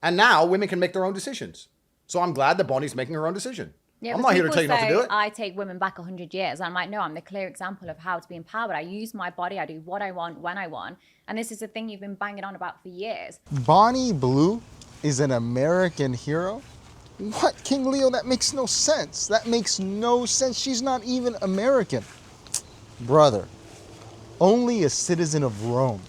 And now women can make their own decisions. So I'm glad that Bonnie's making her own decision. Yeah, I'm not here to tell you not to do it. I take women back 100 years. I'm like, no, I'm the clear example of how to be empowered. I use my body. I do what I want, when I want. And this is a thing you've been banging on about for years. Bonnie Blue is an American hero? What, King Leo? That makes no sense. That makes no sense. She's not even American. Brother, only a citizen of Rome,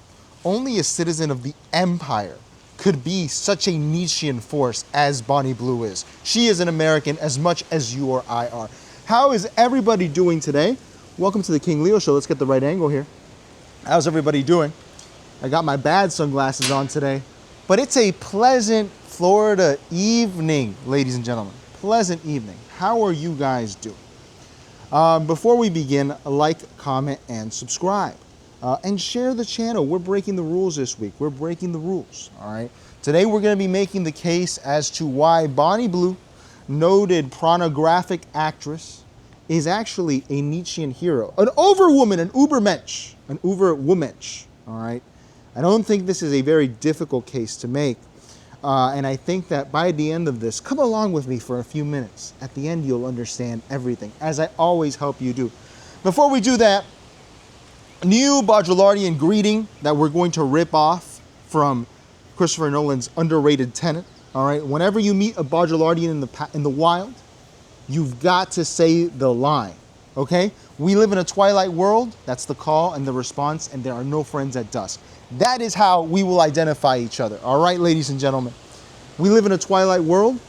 only a citizen of the empire could be such a Nietzschean force as Bonnie Blue is. She is an American as much as you or I are. How is everybody doing today? Welcome to the King Leo Show. Let's get the right angle here. How's everybody doing? I got my bad sunglasses on today, but it's a pleasant Florida evening, ladies and gentlemen. Pleasant evening. How are you guys doing? Before we begin, like, comment, and subscribe. And share the channel. We're breaking the rules this week. We're breaking the rules, all right? Today we're going to be making the case as to why Bonnie Blue, noted pornographic actress, is actually a Nietzschean hero. An overwoman, an ubermensch, all right? I don't think this is a very difficult case to make. And I think that by the end of this, come along with me for a few minutes. At the end, you'll understand everything, as I always help you do. Before we do that, new Baudelardian greeting that we're going to rip off from Christopher Nolan's underrated Tenet. All right, whenever you meet a Baudelardian in the wild, you've got to say the line. Okay, we live in a twilight world. That's the call and the response, and there are no friends at dusk. That is how we will identify each other. All right, ladies and gentlemen, we live in a twilight world.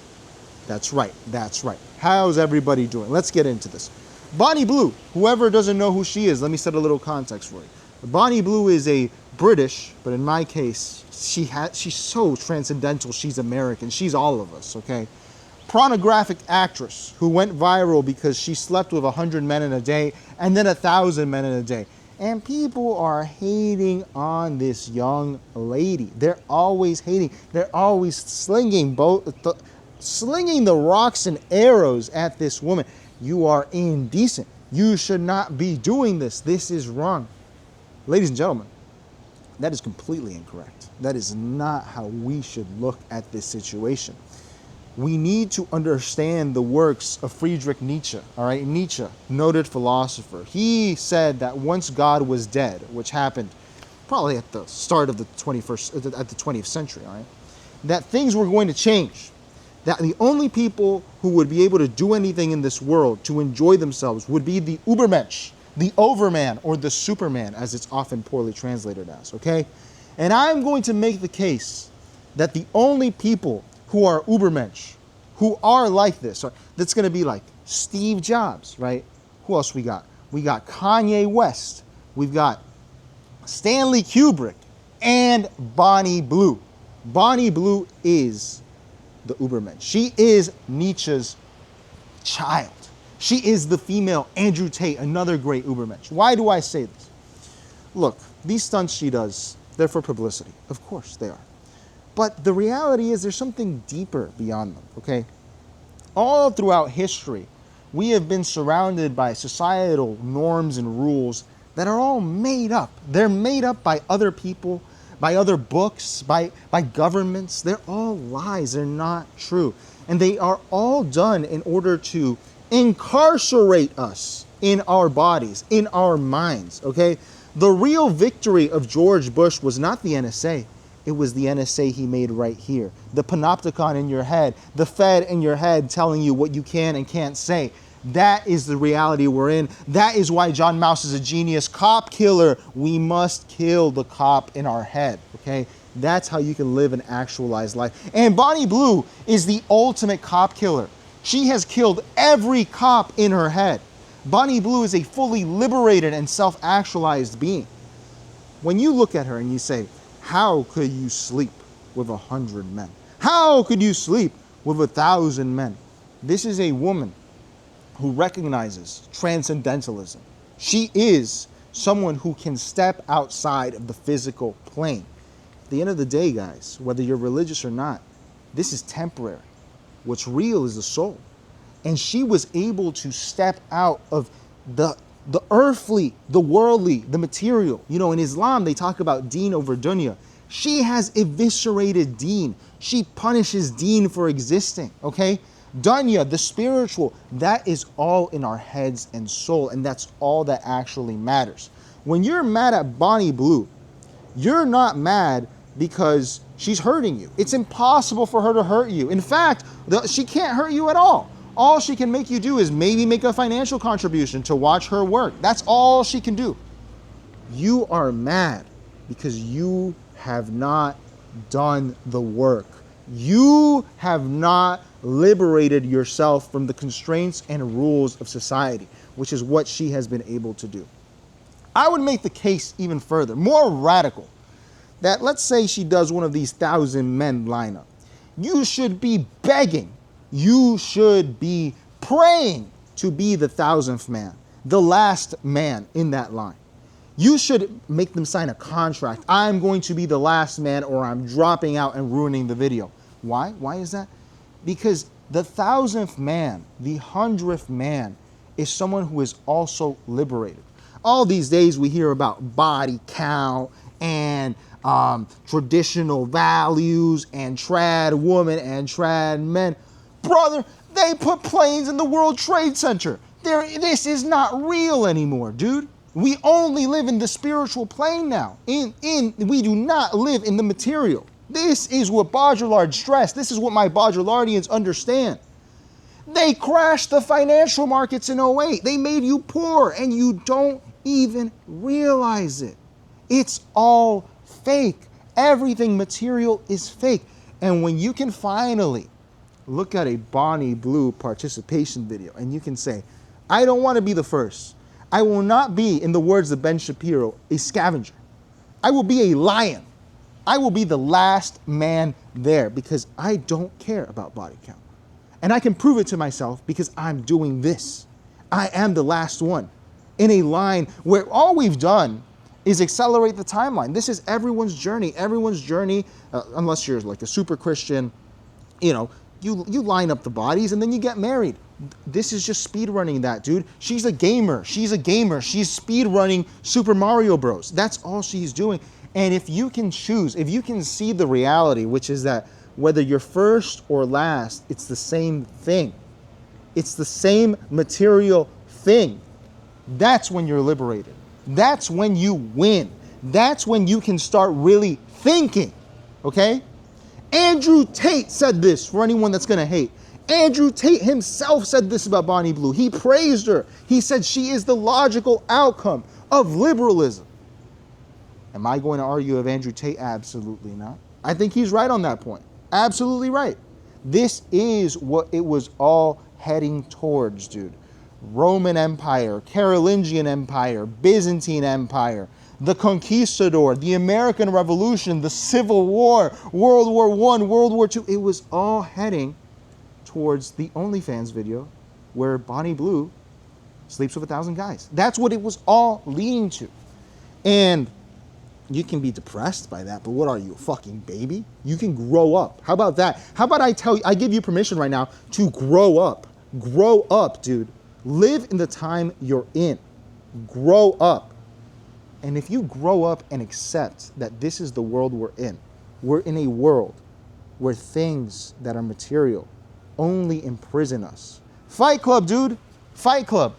That's right. That's right. How's everybody doing? Let's get into this. Bonnie Blue, whoever doesn't know who she is, let me set a little context for you. Bonnie Blue is a British, but in my case, she's so transcendental, she's American, she's all of us, okay? Pornographic actress who went viral because she slept with 100 men in a day and then 1,000 men in a day. And people are hating on this young lady. They're always hating. They're always slinging the rocks and arrows at this woman. You are indecent. You should not be doing this. This is wrong. Ladies and gentlemen, that is completely incorrect. That is not how we should look at this situation. We need to understand the works of Friedrich Nietzsche. All right, Nietzsche, noted philosopher. He said that once God was dead, which happened probably at the start of the 20th century, all right, that things were going to change. That the only people who would be able to do anything in this world to enjoy themselves would be the Ubermensch, the overman, or the superman, as it's often poorly translated as, okay? And I'm going to make the case that the only people who are Ubermensch, who are like this, that's going to be like Steve Jobs, right? Who else we got? We got Kanye West. We've got Stanley Kubrick and Bonnie Blue. Bonnie Blue is the Ubermensch. She is Nietzsche's child. She is the female Andrew Tate, another great Ubermensch. Why do I say this? Look, these stunts she does, they're for publicity. Of course they are. But the reality is there's something deeper beyond them, okay? All throughout history, we have been surrounded by societal norms and rules that are all made up. They're made up by other people, by other books, by governments. They're all lies. They're not true. And they are all done in order to incarcerate us in our bodies, in our minds, okay? The real victory of George Bush was not the NSA. It was the NSA he made right here. The panopticon in your head, the Fed in your head telling you what you can and can't say. That is the reality we're in. That is why John Mouse is a genius cop killer. We must kill the cop in our head, okay? That's how you can live an actualized life. And Bonnie Blue is the ultimate cop killer. She has killed every cop in her head. Bonnie Blue is a fully liberated and self-actualized being. When you look at her and you say, how could you sleep with 100 men? How could you sleep with 1,000 men? This is a woman who recognizes transcendentalism. She is someone who can step outside of the physical plane. At the end of the day, guys, whether you're religious or not, this is temporary. What's real is the soul. And she was able to step out of the earthly, the worldly, the material. You know, in Islam, they talk about deen over dunya. She has eviscerated Dean. She punishes Dean for existing, okay? Dunya, the spiritual, that is all in our heads and soul, and that's all that actually matters. When you're mad at Bonnie Blue, you're not mad because she's hurting you. It's impossible for her to hurt you. In fact, she can't hurt you at all. All she can make you do is maybe make a financial contribution to watch her work. That's all she can do. You are mad because you have not done the work. You have not liberated yourself from the constraints and rules of society, which is what she has been able to do. I would make the case even further, more radical, that let's say she does one of these 1,000 men lineup. You should be begging, you should be praying to be the 1,000th man, the last man in that line. You should make them sign a contract. I'm going to be the last man or I'm dropping out and ruining the video. Why? Why is that? Because the 1,000th man, the 100th man is someone who is also liberated. All these days we hear about body count and traditional values and trad women and trad men. Brother, they put planes in the World Trade Center. This is not real anymore, dude. We only live in the spiritual plane now. We do not live in the material. This is what Baudrillard stressed. This is what my Baudrillardians understand. They crashed the financial markets in '08. They made you poor and you don't even realize it. It's all fake. Everything material is fake. And when you can finally look at a Bonnie Blue participation video and you can say, I don't want to be the first. I will not be, in the words of Ben Shapiro, a scavenger. I will be a lion. I will be the last man there because I don't care about body count. And I can prove it to myself because I'm doing this. I am the last one in a line where all we've done is accelerate the timeline. This is everyone's journey. Everyone's journey, unless you're like a super Christian, you line up the bodies and then you get married. This is just speed running that, dude. She's a gamer. She's speed running Super Mario Bros. That's all she's doing. And if you can choose, if you can see the reality, which is that whether you're first or last, it's the same thing. It's the same material thing. That's when you're liberated. That's when you win. That's when you can start really thinking, okay? Andrew Tate said this, for anyone that's gonna hate. Andrew Tate himself said this about Bonnie Blue. He praised her. He said she is the logical outcome of liberalism. Am I going to argue with Andrew Tate? Absolutely not. I think he's right on that point. Absolutely right. This is what it was all heading towards, dude. Roman Empire, Carolingian Empire, Byzantine Empire, the Conquistador, the American Revolution, the Civil War, World War I, World War II. It was all heading towards the OnlyFans video where Bonnie Blue sleeps with 1,000 guys. That's what it was all leading to. And you can be depressed by that, but what are you, a fucking baby? You can grow up. How about that? How about I give you permission right now to grow up. Grow up, dude. Live in the time you're in. Grow up. And if you grow up and accept that this is the world we're in a world where things that are material only imprison us. Fight Club, dude. Fight Club.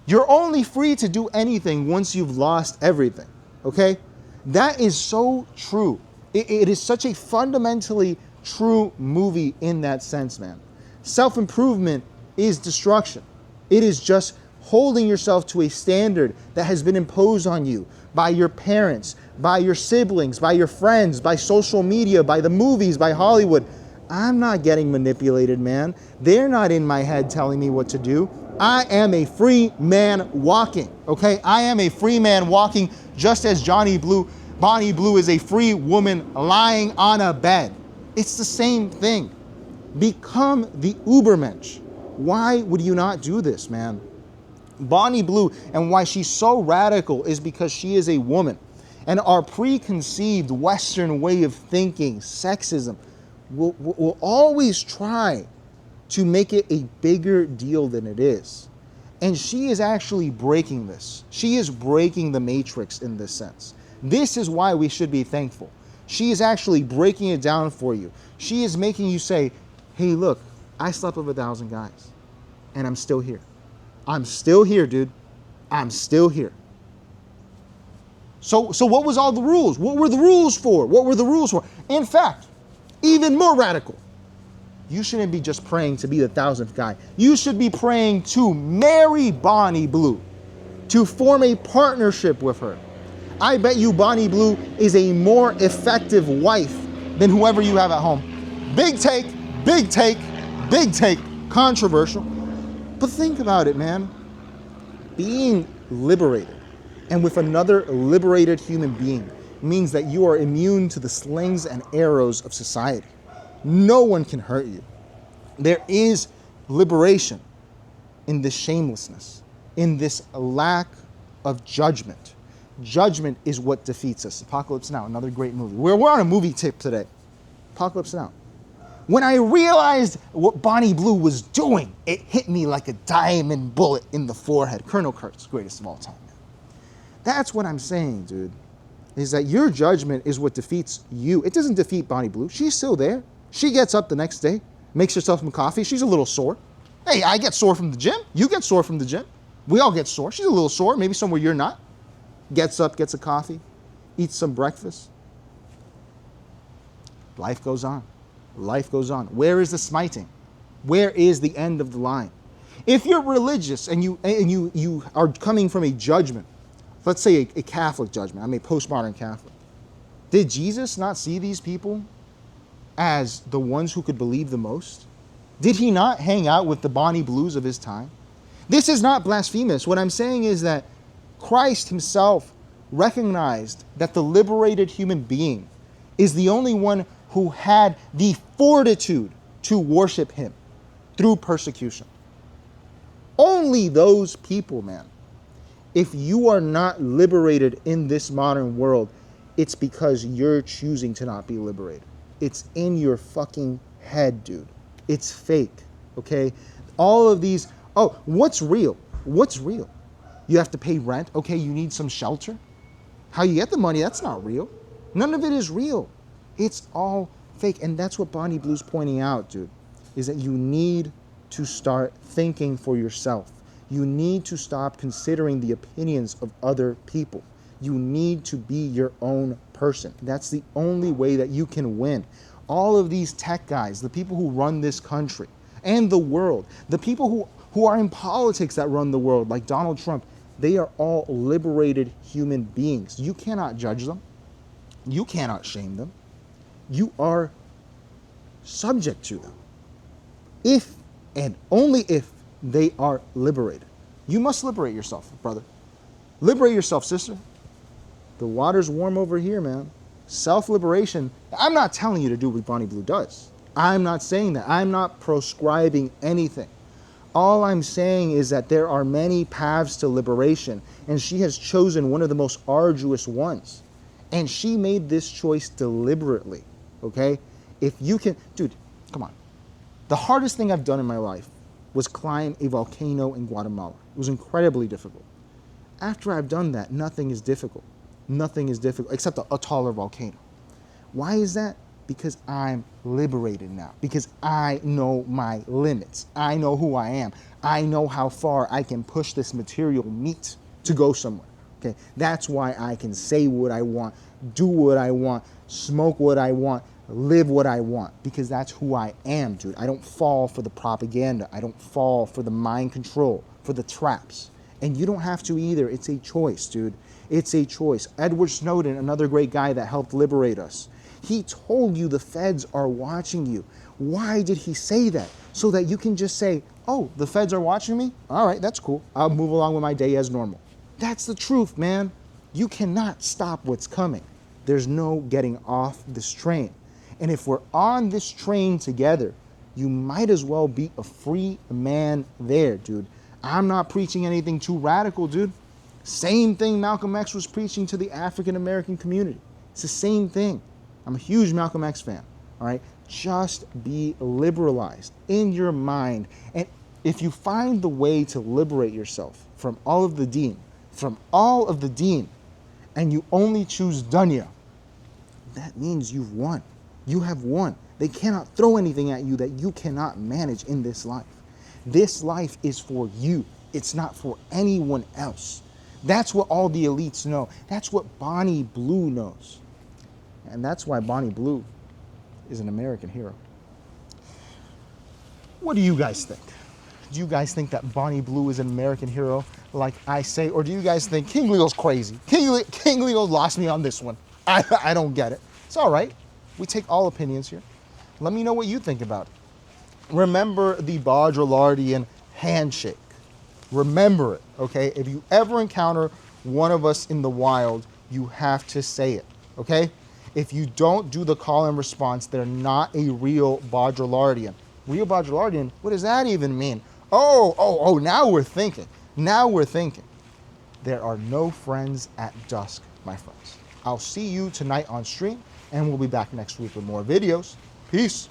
You're only free to do anything once you've lost everything, okay? That is so true. It is such a fundamentally true movie in that sense, man. Self-improvement is destruction. It is just holding yourself to a standard that has been imposed on you by your parents, by your siblings, by your friends, by social media, by the movies, by Hollywood. I'm not getting manipulated, man. They're not in my head telling me what to do. I am a free man walking, okay? I am a free man walking just as Bonnie Blue is a free woman lying on a bed. It's the same thing. Become the Ubermensch. Why would you not do this, man? Bonnie Blue, and why she's so radical is because she is a woman. And our preconceived Western way of thinking, sexism, will always try to make it a bigger deal than it is. And she is actually breaking this. She is breaking the matrix in this sense. This is why we should be thankful. She is actually breaking it down for you. She is making you say, hey, look, I slept with 1,000 guys and I'm still here. I'm still here, dude. I'm still here. So what was all the rules? What were the rules for? What were the rules for? In fact, even more radical. You shouldn't be just praying to be the 1,000th guy. You should be praying to marry Bonnie Blue, to form a partnership with her. I bet you Bonnie Blue is a more effective wife than whoever you have at home. Big take, big take, big take, controversial. But think about it, man. Being liberated and with another liberated human being means that you are immune to the slings and arrows of society. No one can hurt you. There is liberation in this shamelessness, in this lack of judgment. Judgment is what defeats us. Apocalypse Now, another great movie. We're on a movie tip today. Apocalypse Now. When I realized what Bonnie Blue was doing, it hit me like a diamond bullet in the forehead. Colonel Kurtz, greatest of all time. That's what I'm saying, dude, is that your judgment is what defeats you. It doesn't defeat Bonnie Blue. She's still there. She gets up the next day, makes herself some coffee. She's a little sore. Hey, I get sore from the gym. You get sore from the gym. We all get sore. She's a little sore, maybe somewhere you're not. Gets up, gets a coffee, eats some breakfast. Life goes on. Life goes on. Where is the smiting? Where is the end of the line? If you're religious and you are coming from a judgment, let's say a Catholic judgment, I'm a postmodern Catholic. Did Jesus not see these people as the ones who could believe the most? Did he not hang out with the Bonnie Blues of his time? This is not blasphemous. What I'm saying is that Christ himself recognized that the liberated human being is the only one who had the fortitude to worship him through persecution. Only those people, man. If you are not liberated in this modern world, it's because you're choosing to not be liberated. It's in your fucking head, dude. It's fake, okay? All of these, oh, what's real? What's real? You have to pay rent. Okay, you need some shelter. How you get the money, that's not real. None of it is real. It's all fake. And that's what Bonnie Blue's pointing out, dude, is that you need to start thinking for yourself. You need to stop considering the opinions of other people. You need to be your own person. That's the only way that you can win. All of these tech guys, the people who run this country and the world, the people who are in politics that run the world, like Donald Trump, they are all liberated human beings. You cannot judge them. You cannot shame them. You are subject to them. If and only if they are liberated. You must liberate yourself, brother. Liberate yourself, sister. The water's warm over here, man. Self-liberation. I'm not telling you to do what Bonnie Blue does. I'm not saying that. I'm not proscribing anything. All I'm saying is that there are many paths to liberation, and she has chosen one of the most arduous ones. And she made this choice deliberately, okay? If you can, dude, come on. The hardest thing I've done in my life was climb a volcano in Guatemala. It was incredibly difficult. After I've done that, nothing is difficult. Nothing is difficult except a taller volcano. Why is that? Because I'm liberated now. Because I know my limits. I know who I am. I know how far I can push this material meat to go somewhere. Okay, that's why I can say what I want, do what I want, smoke what I want, live what I want, because that's who I am, dude. I don't fall for the propaganda. I don't fall for the mind control, for the traps. And you don't have to either. It's a choice, dude. It's a choice. Edward Snowden, another great guy that helped liberate us, he told you the feds are watching you. Why did he say that? So that you can just say, oh, the feds are watching me? All right, that's cool. I'll move along with my day as normal. That's the truth, man. You cannot stop what's coming. There's no getting off this train. And if we're on this train together, you might as well be a free man there, dude. I'm not preaching anything too radical, dude. Same thing Malcolm X was preaching to the African American community. It's the same thing. I'm a huge Malcolm X fan, all right? Just be liberalized in your mind. And if you find the way to liberate yourself from all of the deen, and you only choose dunya, that means you've won. You have won. They cannot throw anything at you that you cannot manage in this life. This life is for you. It's not for anyone else. That's what all the elites know. That's what Bonnie Blue knows. And that's why Bonnie Blue is an American hero. What do you guys think? Do you guys think that Bonnie Blue is an American hero, like I say? Or do you guys think King Leo's crazy? King Leo lost me on this one. I don't get it. It's all right. We take all opinions here. Let me know what you think about it. Remember the Baudrillardian handshake. Remember it, okay? If you ever encounter one of us in the wild, you have to say it, okay? If you don't do the call and response, they're not a real Baudrillardian. Real Baudrillardian, what does that even mean? Oh, now we're thinking. Now we're thinking. There are no friends at dusk, my friends. I'll see you tonight on stream, and we'll be back next week with more videos. Peace.